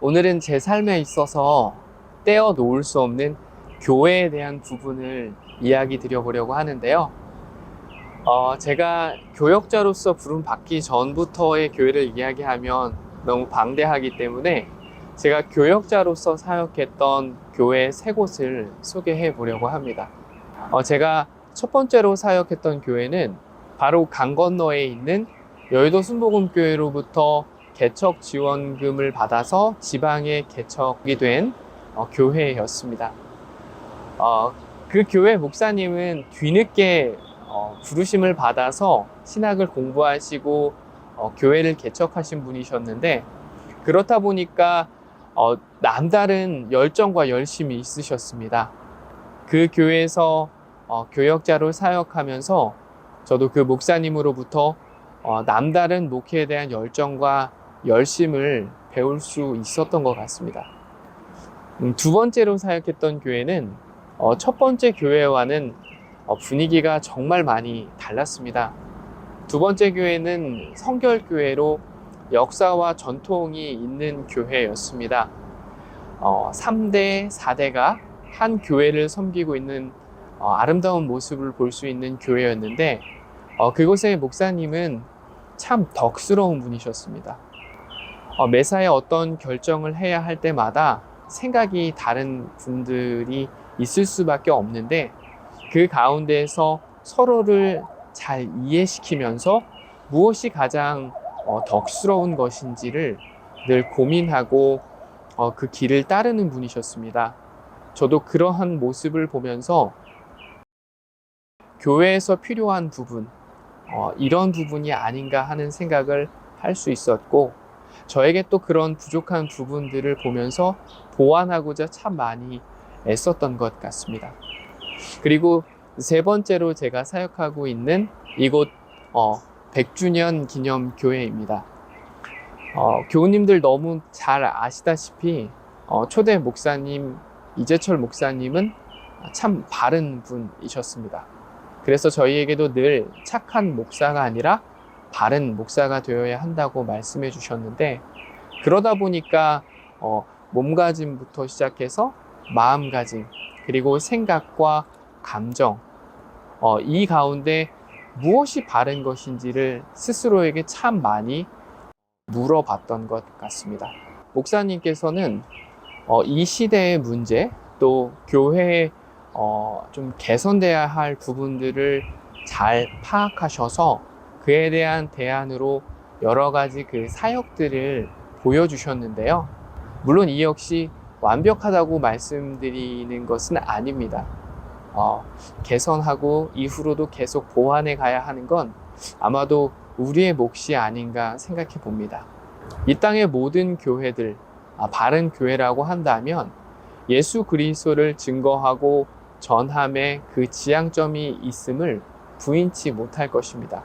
오늘은 제 삶에 있어서 떼어 놓을 수 없는 교회에 대한 부분을 이야기 드려보려고 하는데요. 제가 교역자로서 부름받기 전부터의 교회를 이야기하면 너무 방대하기 때문에 제가 교역자로서 사역했던 교회 세 곳을 소개해 보려고 합니다. 제가 첫 번째로 사역했던 교회는 바로 강 건너에 있는 여의도 순복음교회로부터 개척 지원금을 받아서 지방에 개척이 된 교회였습니다. 그 교회 목사님은 뒤늦게 부르심을 받아서 신학을 공부하시고 교회를 개척하신 분이셨는데, 그렇다 보니까 남다른 열정과 열심이 있으셨습니다. 그 교회에서 교역자로 사역하면서 저도 그 목사님으로부터 남다른 목회에 대한 열정과 열심을 배울 수 있었던 것 같습니다. 두 번째로 사역했던 교회는 첫 번째 교회와는 분위기가 정말 많이 달랐습니다. 두 번째 교회는 성결교회로 역사와 전통이 있는 교회였습니다. 3대, 4대가 한 교회를 섬기고 있는 아름다운 모습을 볼 수 있는 교회였는데, 그곳의 목사님은 참 덕스러운 분이셨습니다. 매사에 어떤 결정을 해야 할 때마다 생각이 다른 분들이 있을 수밖에 없는데, 그 가운데에서 서로를 잘 이해시키면서 무엇이 가장 덕스러운 것인지를 늘 고민하고 그 길을 따르는 분이셨습니다. 저도 그러한 모습을 보면서 교회에서 필요한 부분, 이런 부분이 아닌가 하는 생각을 할 수 있었고, 저에게 또 그런 부족한 부분들을 보면서 보완하고자 참 많이 애썼던 것 같습니다. 그리고 세 번째로 제가 사역하고 있는 이곳 100주년 기념 교회입니다. 교우님들 너무 잘 아시다시피 초대 목사님 이재철 목사님은 참 바른 분이셨습니다. 그래서 저희에게도 늘 착한 목사가 아니라 바른 목사가 되어야 한다고 말씀해 주셨는데, 그러다 보니까 몸가짐부터 시작해서 마음가짐, 그리고 생각과 감정, 이 가운데 무엇이 바른 것인지를 스스로에게 참 많이 물어봤던 것 같습니다. 목사님께서는 이 시대의 문제, 또 교회에 좀 개선돼야 할 부분들을 잘 파악하셔서 그에 대한 대안으로 여러 가지 그 사역들을 보여주셨는데요. 물론 이 역시 완벽하다고 말씀드리는 것은 아닙니다. 개선하고 이후로도 계속 보완해 가야 하는 건 아마도 우리의 몫이 아닌가 생각해 봅니다. 이 땅의 모든 교회들, 바른 교회라고 한다면 예수 그리스도를 증거하고 전함에 그 지향점이 있음을 부인치 못할 것입니다.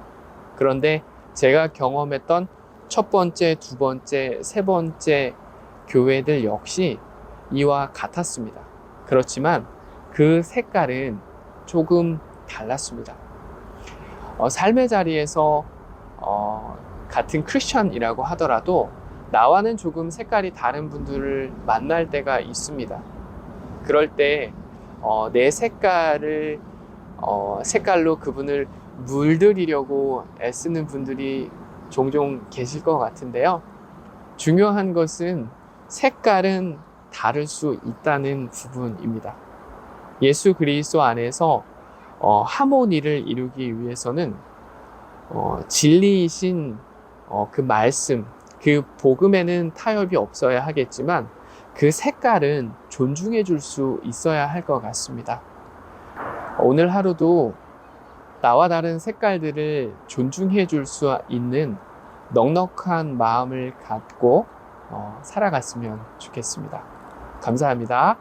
그런데 제가 경험했던 첫 번째, 두 번째, 세 번째 교회들 역시 이와 같았습니다. 그렇지만 그 색깔은 조금 달랐습니다. 삶의 자리에서 같은 크리스천이라고 하더라도 나와는 조금 색깔이 다른 분들을 만날 때가 있습니다. 그럴 때 내 색깔로 그분을 물들이려고 애쓰는 분들이 종종 계실 것 같은데요. 중요한 것은 색깔은 다를 수 있다는 부분입니다. 예수 그리스도 안에서 하모니를 이루기 위해서는 진리이신 그 말씀, 그 복음에는 타협이 없어야 하겠지만 그 색깔은 존중해 줄 수 있어야 할 것 같습니다. 오늘 하루도 나와 다른 색깔들을 존중해 줄 수 있는 넉넉한 마음을 갖고 살아갔으면 좋겠습니다. 감사합니다.